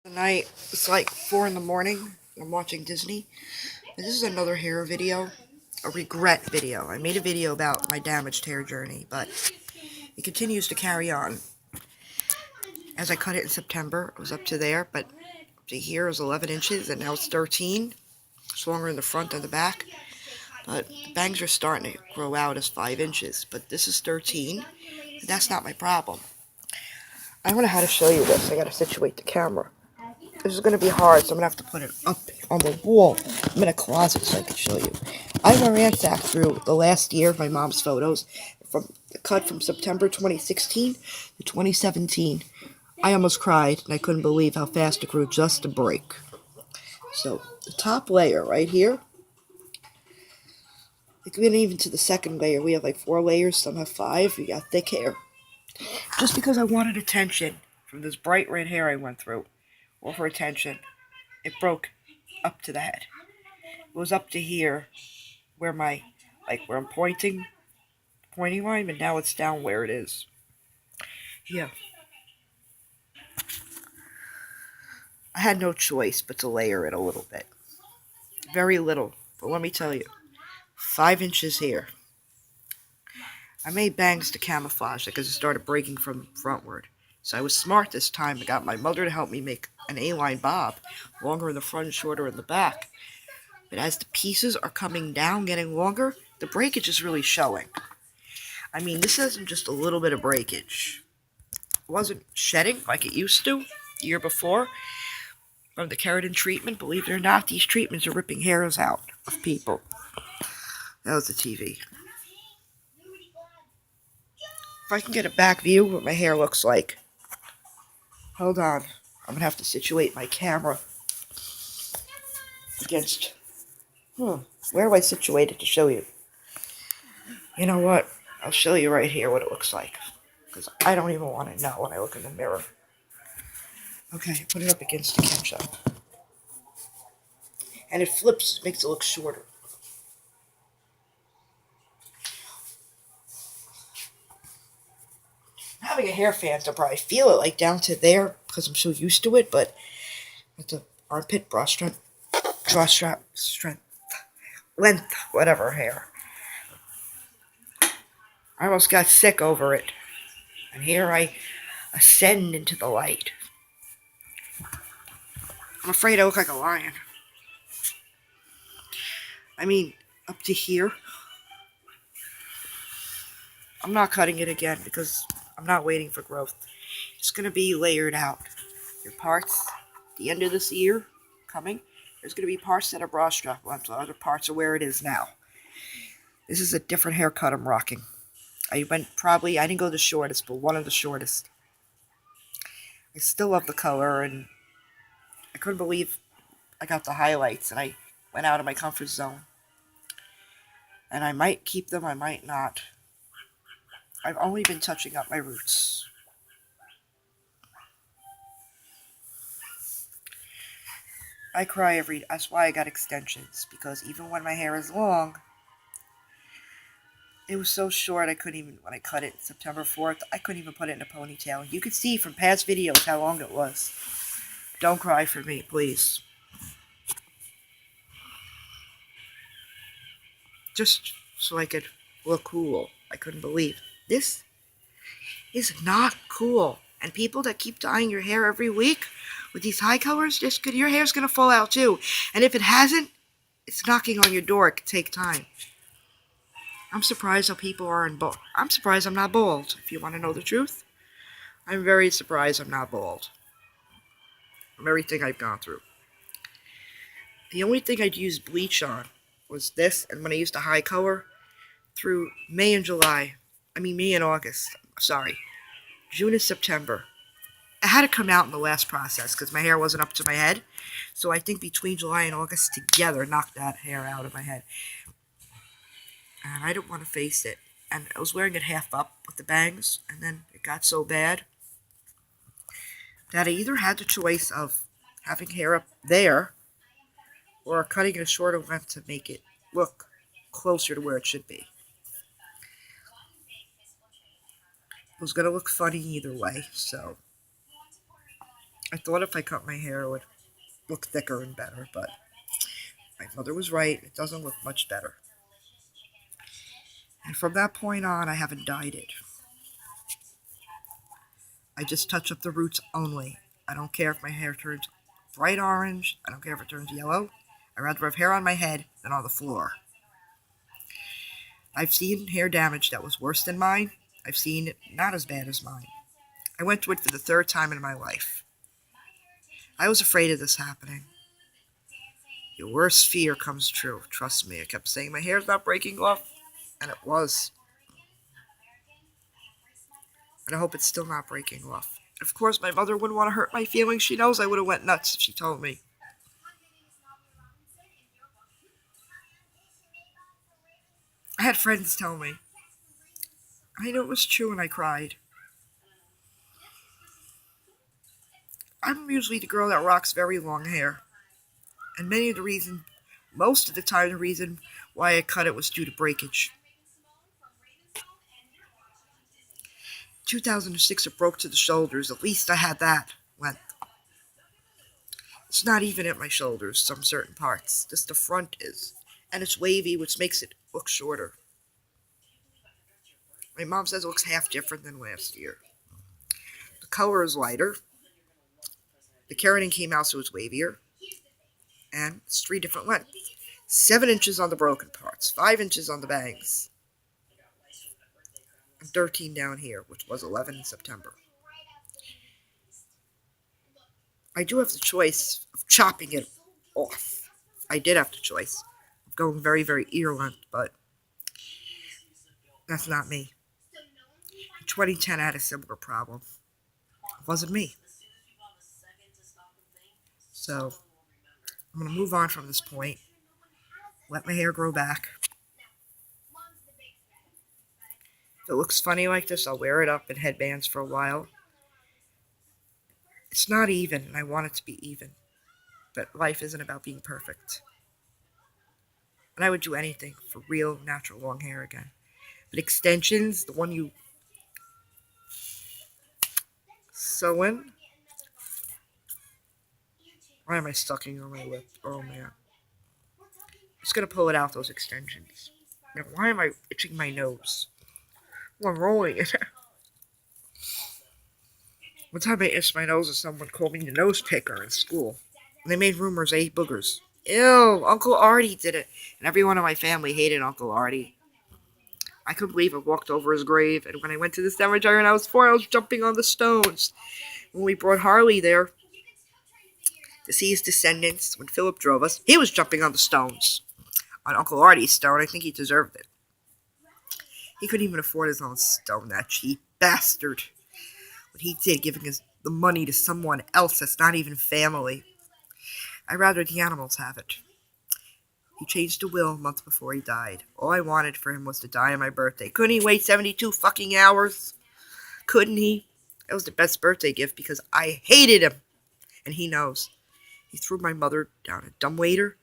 Tonight, it's like 4 in the morning. I'm watching Disney. And this is another hair video, a regret video. I made a video about my damaged hair journey, but it continues to carry on. As I cut it in September, it was up to there, but up to here is 11 inches, and now it's 13. It's longer in the front than the back. But the bangs are starting to grow out as 5 inches, but this is 13. But that's not my problem. I don't know how to show you this. I gotta situate the camera. This is going to be hard, so I'm going to have to put it up on the wall. I'm in a closet so I can show you. I ransacked through the last year of my mom's photos, from the cut from September 2016 to 2017. I almost cried, and I couldn't believe how fast it grew just to break. So, the top layer right here, even to the second layer, we have like 4 layers, some have 5, we got thick hair. Just because I wanted attention from this bright red hair I went through, or for attention, it broke up to the head. It was up to here where where I'm pointing line, but now it's down where it is. Yeah. I had no choice but to layer it a little bit. Very little, but let me tell you, 5 inches here. I made bangs to camouflage it because it started breaking from frontward. So I was smart this time. I got my mother to help me make an A-line bob, longer in the front and shorter in the back. But as the pieces are coming down, getting longer, the breakage is really showing. I mean, this isn't just a little bit of breakage. It wasn't shedding like it used to the year before from the keratin treatment. Believe it or not, these treatments are ripping hairs out of people. That was the TV. If I can get a back view of what my hair looks like. Hold on. I'm going to have to situate my camera against... Where do I situate it to show you? You know what? I'll show you right here what it looks like. Because I don't even want to know when I look in the mirror. Okay, put it up against the camera. And it flips, makes it look shorter. Having a hair fan, I'll probably feel it like down to there because I'm so used to it, but with the armpit, bra strength, length, whatever hair. I almost got sick over it. And here I ascend into the light. I'm afraid I look like a lion. I mean, up to here. I'm not cutting it again because I'm not waiting for growth. It's going to be layered out. Your parts, the end of this year coming, there's going to be parts that are bra strap length, other parts are where it is now. This is a different haircut I'm rocking. I didn't go the shortest, but one of the shortest. I still love the color, and I couldn't believe I got the highlights, and I went out of my comfort zone. And I might keep them, I might not. I've only been touching up my roots. I cry that's why I got extensions, because even when my hair is long, it was so short when I cut it September 4th, I couldn't even put it in a ponytail. You could see from past videos how long it was. Don't cry for me, please. Just so I could look cool. I couldn't believe. This is not cool. And people that keep dyeing your hair every week with these high colors, your hair's going to fall out too. And if it hasn't, it's knocking on your door. It could take time. I'm surprised how people aren't bald. I'm surprised I'm not bald, if you want to know the truth. I'm very surprised I'm not bald. From everything I've gone through. The only thing I'd use bleach on was this, and when I used a high color, through May and August. Sorry. June and September. I had to come out in the last process because my hair wasn't up to my head. So I think between July and August together knocked that hair out of my head. And I didn't want to face it. And I was wearing it half up with the bangs, and then it got so bad that I either had the choice of having hair up there or cutting it a shorter length to make it look closer to where it should be. It was going to look funny either way, so I thought if I cut my hair it would look thicker and better, but my mother was right. It doesn't look much better. And from that point on, I haven't dyed it. I just touch up the roots only. I don't care if my hair turns bright orange. I don't care if it turns yellow. I'd rather have hair on my head than on the floor. I've seen hair damage that was worse than mine. I've seen it not as bad as mine. I went through it for the third time in my life. I was afraid of this happening. Your worst fear comes true. Trust me. I kept saying my hair's not breaking off, and it was. And I hope it's still not breaking off. Of course, my mother wouldn't want to hurt my feelings. She knows I would have went nuts if she told me. I had friends tell me. I knew it was true and I cried. I'm usually the girl that rocks very long hair. And most of the time, the reason why I cut it was due to breakage. 2006, it broke to the shoulders. At least I had that length. It's not even at my shoulders, some certain parts. Just the front is. And it's wavy, which makes it look shorter. My mom says it looks half different than last year. The color is lighter. The keratin came out so it's wavier. And it's 3 different lengths. 7 inches on the broken parts, 5 inches on the bangs, and 13 down here, which was 11 in September. I do have the choice of chopping it off. I did have the choice of going very, very ear length, but that's not me. In 2010, I had a similar problem. It wasn't me. So, I'm going to move on from this point. Let my hair grow back. If it looks funny like this, I'll wear it up in headbands for a while. It's not even, and I want it to be even. But life isn't about being perfect. And I would do anything for real, natural long hair again. But extensions, the one you sew in. Why am I sucking on my lip? Oh man. I'm just going to pull it out, those extensions. Now, why am I itching my nose? Well, I'm rolling it. One time I itched my nose and someone called me the nose picker in school. And they made rumors I ate boogers. Ew, Uncle Artie did it. And everyone in my family hated Uncle Artie. I couldn't believe I walked over his grave. And when I went to the cemetery when I was 4, I was jumping on the stones. When we brought Harley there to see his descendants, when Philip drove us, he was jumping on the stones. On Uncle Artie's stone, I think he deserved it. He couldn't even afford his own stone, that cheap bastard. What he did, giving the money to someone else that's not even family. I'd rather the animals have it. He changed the will a month before he died. All I wanted for him was to die on my birthday. Couldn't he wait 72 fucking hours? Couldn't he? That was the best birthday gift because I hated him. And he knows. He threw my mother down a dumbwaiter.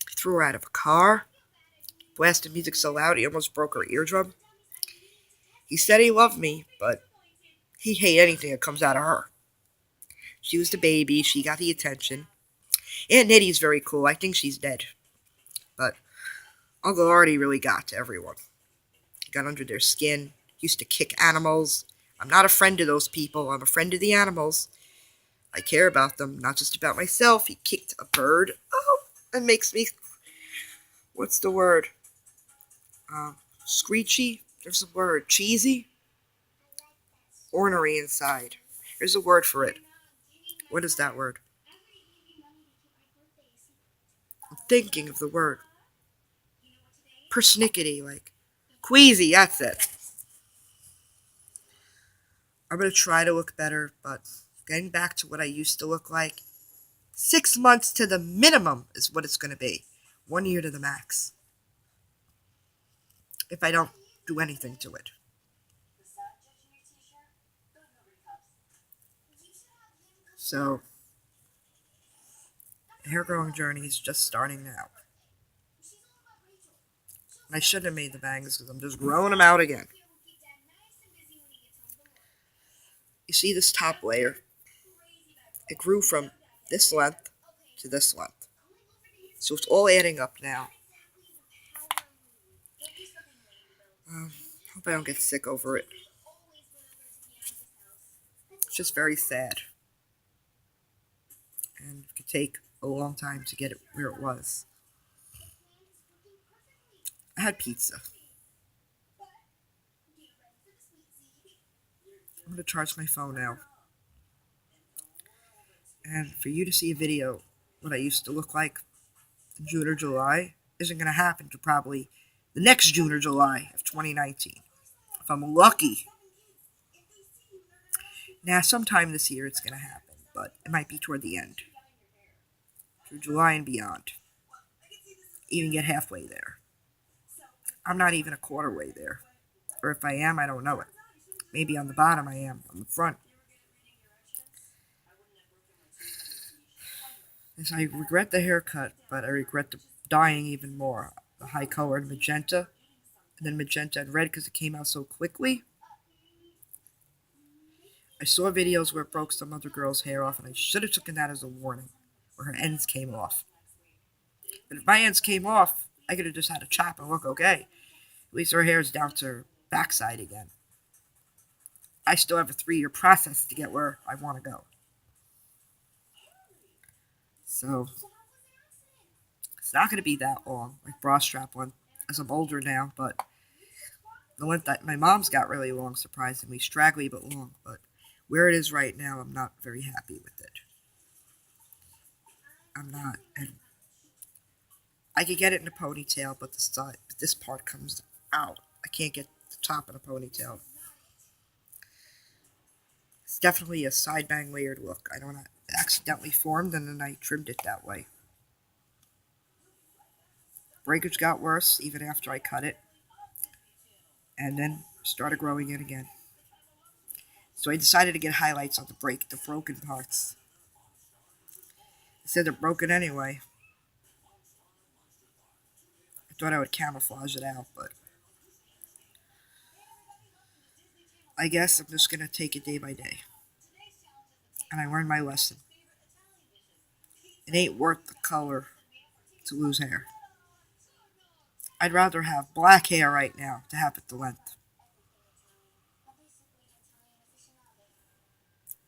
He threw her out of a car. Blasted music so loud he almost broke her eardrum. He said he loved me, but he hated anything that comes out of her. She was the baby. She got the attention. Aunt Nettie's very cool. I think she's dead. But Uncle Artie really got to everyone. He got under their skin. He used to kick animals. I'm not a friend of those people. I'm a friend of the animals. I care about them, not just about myself. He kicked a bird. Oh, it makes me... What's the word? Screechy? There's a word. Cheesy? Ornery inside. There's a word for it. What is that word? I'm thinking of the word. Persnickety, like. Queasy, that's it. I'm going to try to look better, but getting back to what I used to look like, 6 months to the minimum is what it's going to be. 1 year to the max. If I don't do anything to it. So, the hair growing journey is just starting now. And I shouldn't have made the bangs because I'm just growing them out again. You see this top layer? It grew from this length to this length. So it's all adding up now. Hope I don't get sick over it. It's just very sad. And it could take a long time to get it where it was. I had pizza. I'm going to charge my phone now. And for you to see a video what I used to look like in June or July isn't going to happen to probably the next June or July of 2019. If I'm lucky. Now, sometime this year it's going to happen, but it might be toward the end. Through July and beyond. Even get halfway there. I'm not even a quarter way there. Or if I am, I don't know it. Maybe on the bottom I am, on the front. Yes, I regret the haircut, but I regret the dyeing even more. The high colored magenta, and then magenta and red because it came out so quickly. I saw videos where it broke some other girl's hair off, and I should have taken that as a warning, where her ends came off. But if my ends came off, I could have just had a chop and look okay. At least her hair's down to her backside again. I still have a 3-year process to get where I want to go. So, it's not going to be that long, like bra strap one, as I'm older now, but the one that my mom's got really long, surprisingly, straggly but long, but where it is right now, I'm not very happy with it. I'm not, and I could get it in a ponytail, but this part comes out. I can't get the top in a ponytail. It's definitely a side bang layered look. I don't know, it accidentally formed, and then I trimmed it that way. Breakage got worse even after I cut it, and then started growing in again. So I decided to get highlights on the broken parts. I said they're broken anyway. I thought I would camouflage it out, but I guess I'm just gonna take it day by day. And I learned my lesson. It ain't worth the color to lose hair. I'd rather have black hair right now to have it the length.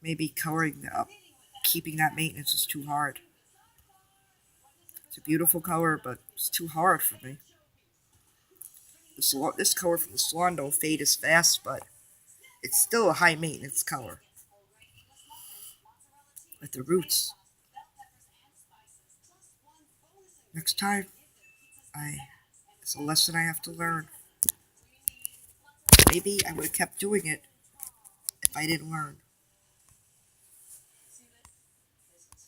Maybe coloring it up, keeping that maintenance is too hard. It's a beautiful color, but it's too hard for me. This color from the salon don't fade as fast, but it's still a high maintenance color. With the roots. Next time, it's a lesson I have to learn. Maybe I would have kept doing it if I didn't learn.